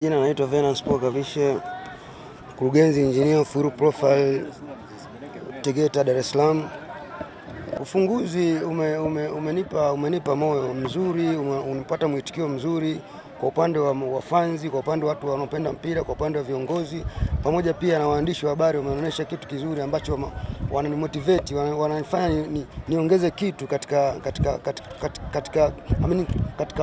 Jina naitwa Venance Paul Kavishe, mkurugenzi engineer full profile Tegeta, Dar es Salaam. Ufunguzi umenipa moyo mzuri, unapata mwitikio mzuri kwa upande wa wafanzi, kwa upande wa watu wanaopenda mpira, kwa upande wa viongozi, pamoja pia na waandishi wa habari. Wameonyesha kitu kizuri ambacho wananimotivate, wananifanya niongeze kitu katika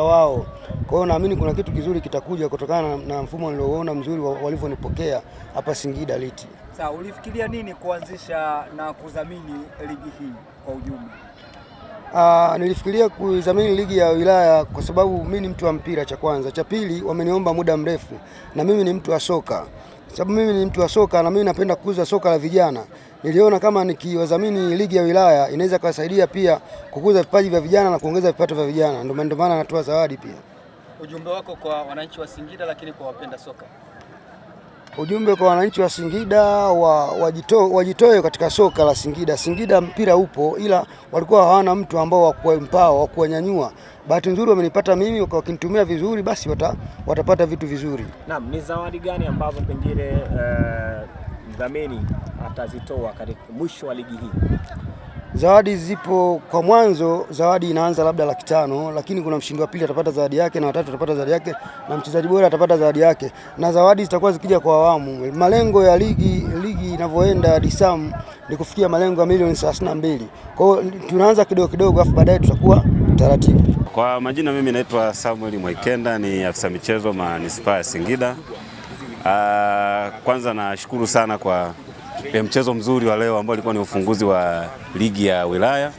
wao. Kwa hiyo naamini kuna kitu kizuri kitakuja kutokana na mfumo nilioona mzuri walivyonipokea hapa Singida Liti. Sawa, ulifikiria nini kuanzisha na kudhamini ligi hii kwa ujumla? Nilifikiria kudhamini ligi ya wilaya kwa sababu mimi ni mtu wa mpira, cha kwanza. Cha pili, wameniomba muda mrefu na mimi ni mtu wa soka. Sababu mimi ni mtu wa soka na mimi napenda kukuza soka la vijana. Niliona kama nikiwadhamini ligi ya wilaya inaweza kusaidia pia kukuza vipaji vya vijana na kuongeza vipato vya vijana. Ndio maana natoa zawadi pia. Ujumbe wako kwa wananchi wa Singida lakini kwa wapenda soka? Ujumbe kwa wananchi wa Singida wajitoe katika soka la Singida. Singida mpira upo, ila walikuwa hawana mtu ambao wa kuempower, wa kuwanyanyua. Bahati nzuri wamenipata mimi, wakinitumia vizuri basi watapata vitu vizuri. Naam, ni zawadi gani ambazo pengine mdhamini atazitoa katika mwisho wa ligi hii? Zawadi zipo. Kwa mwanzo zawadi inaanza labda 500,000, lakini kuna mshindi wa pili atapata zawadi yake na watatu atapata zawadi yake na mchezaji bora atapata zawadi yake, na zawadi zitakuwa zikija kwa awamu. Malengo ya ligi inavyoenda Disam ni kufikia malengo ya milioni 32. Kwa hiyo tunaanza kidogo kidogo afu baadaye tutakuwa taratibu. Kwa majina, mimi naitwa Samuel Mwaikenda, ni afisa michezo manispaa ya Singida. Kwanza nashukuru sana kwa mchezo mzuri wa leo ambao ulikuwa ni ufunguzi wa ligi ya wilaya.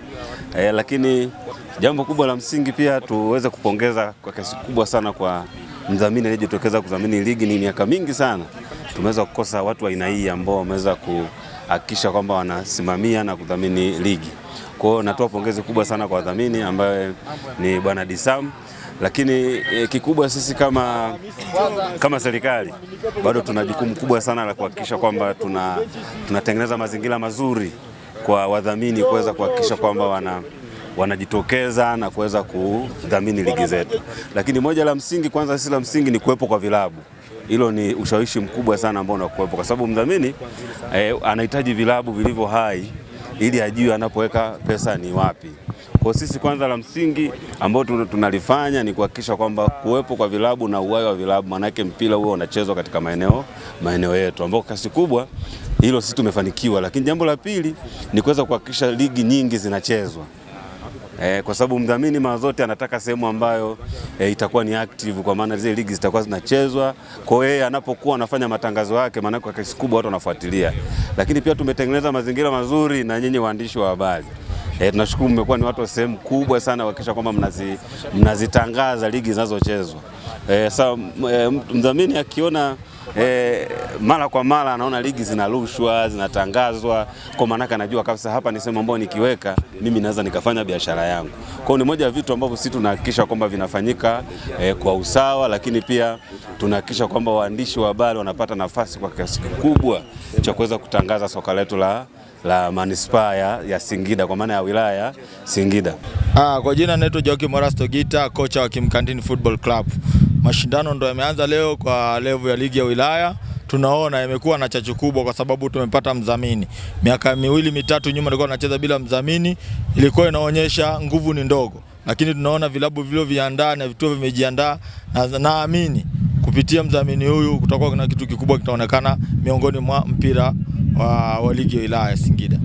Lakini jambo kubwa la msingi pia tuweze kupongeza kwa kiasi kubwa sana kwa mdhamini aliyejitokeza kudhamini ligi. Ni miaka mingi sana tumeweza kukosa watu wa aina hii ambao wameweza kuhakikisha kwamba wanasimamia na kudhamini ligi. Kwa hiyo natoa pongezi kubwa sana kwa wadhamini ambaye ni Bwana Disam. Lakini kikubwa sisi kama serikali bado tuna jukumu kubwa sana la kuhakikisha kwamba tunatengeneza mazingira mazuri kwa wadhamini kuweza kuhakikisha kwamba wanajitokeza na kuweza kudhamini ligi zetu. Lakini moja la msingi, kwanza sisi la msingi ni kuwepo kwa vilabu. Hilo ni ushawishi mkubwa sana ambao unakuwepo, kwa sababu mdhamini anahitaji vilabu vilivyo hai ili ajue anapoweka pesa ni wapi. Kwa sisi kwanza la msingi ambao tunalifanya ni kuhakikisha kwamba kuwepo kwa vilabu na uhai wa vilabu, manake mpira huo unachezwa katika maeneo yetu ambao kasi kubwa hilo sisi tumefanikiwa. Lakini jambo la pili ni kuweza kuhakikisha ligi nyingi zinachezwa. Kwa sababu mdhamini mara zote anataka sehemu ambayo itakuwa ni active, kwa maana zile ligi zitakuwa zinachezwa. Kwa hiyo yeye anapokuwa anafanya matangazo yake, maana kwa kiasi kubwa watu wanafuatilia. Lakini pia tumetengeneza mazingira mazuri na nyinyi waandishi wa habari. Tunashukuru mmekuwa ni watu wa sehemu kubwa sana kuhakikisha kwamba mnazitangaza ligi zinazochezwa. Sasa mdhamini akiona mara kwa mara anaona ligi zinarushwa, zinatangazwa, kwa maana anajua kabisa hapa ni sehemu ambayo nikiweka mimi naweza nikafanya biashara yangu. Kwa hiyo ni moja ya vitu ambavyo sisi tunahakikisha kwamba vinafanyika kwa usawa, lakini pia tunahakikisha kwamba waandishi wa habari wanapata nafasi kwa kiasi kikubwa cha kuweza kutangaza soka letu la manispaa ya Singida, kwa maana ya wilaya ya Singida. Kwa jina naitwa Joakim Morasto Gita, kocha wa Kimkandini Football Club. Mashindano ndo yameanza leo kwa level ya ligi ya wilaya. Tunaona imekuwa na chachu kubwa kwa sababu tumepata mdhamini. Miaka 2-3 nyuma nilikuwa nacheza bila mdhamini, ilikuwa inaonyesha nguvu ni ndogo. Lakini tunaona vilabu vile viandaa na vituo vimejiandaa, na naamini kupitia mdhamini huyu kutakuwa kuna kitu kikubwa kitaonekana miongoni mwa mpira wa ligi ya wilaya Singida.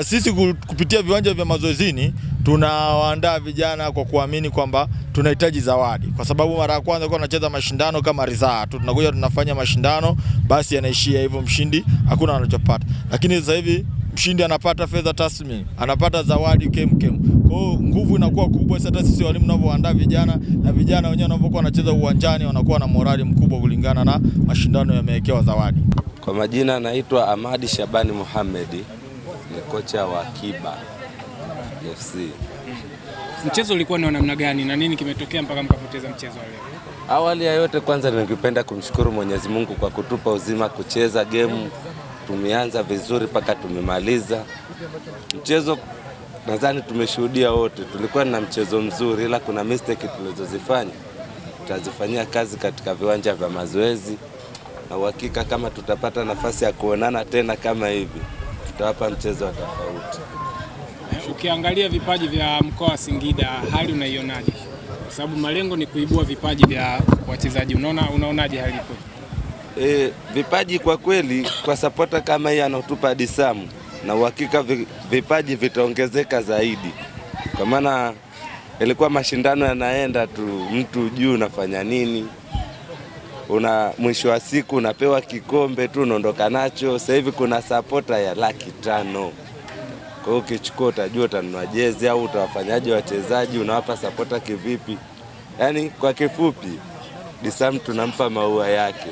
Sisi kupitia viwanja vya mazoezini tunawaandaa vijana kwa kuamini kwamba tunahitaji zawadi, kwa sababu mara ya kwanza kwa tunacheza mashindano kama ridhaa tu, tunakuja tunafanya mashindano basi yanaishia hivyo, mshindi hakuna anachopata. Lakini sasa hivi mshindi anapata fedha taslimu, anapata zawadi kemkem. Kwa hiyo nguvu inakuwa kubwa. Sasa sisi walimu tunavyoandaa vijana na vijana wenyewe wanapokuwa wanacheza uwanjani wanakuwa na morali mkubwa kulingana na mashindano yamewekewa zawadi. Kwa majina naitwa Ahmadi Shabani Mohamed, ni kocha wa Kiba FC. Mchezo ulikuwa ni namna gani na nini kimetokea mpaka mkapoteza mchezo leo? Awali ya yote kwanza ningependa kumshukuru Mwenyezi Mungu kwa kutupa uzima kucheza game. Tumeanza vizuri mpaka tumemaliza. Mchezo nadhani tumeshuhudia wote, tulikuwa na mchezo mzuri, ila kuna mistake tulizozifanya tutazifanyia kazi katika viwanja vya mazoezi, na uhakika kama tutapata nafasi ya kuonana tena kama hivi, tutawapa mchezo wa tofauti. Ukiangalia vipaji vya mkoa wa Singida, hali unaionaje? Kwa sababu malengo ni kuibua vipaji vya wachezaji. Unaonaje hali ipo? Vipaji kwa kweli, kwa sapota kama hii anotupa Disamu, na uhakika vipaji vitaongezeka zaidi, kwa maana ilikuwa mashindano yanaenda tu mtu juu unafanya nini, mwisho wa siku unapewa kikombe tu unaondoka nacho. Sasa hivi kuna sapota ya 500,000. Kwa hiyo ukichukua utajua utanunua jezi au utawafanyaje wachezaji, unawapa sapota kivipi. Yaani kwa kifupi Disamu tunampa maua yake.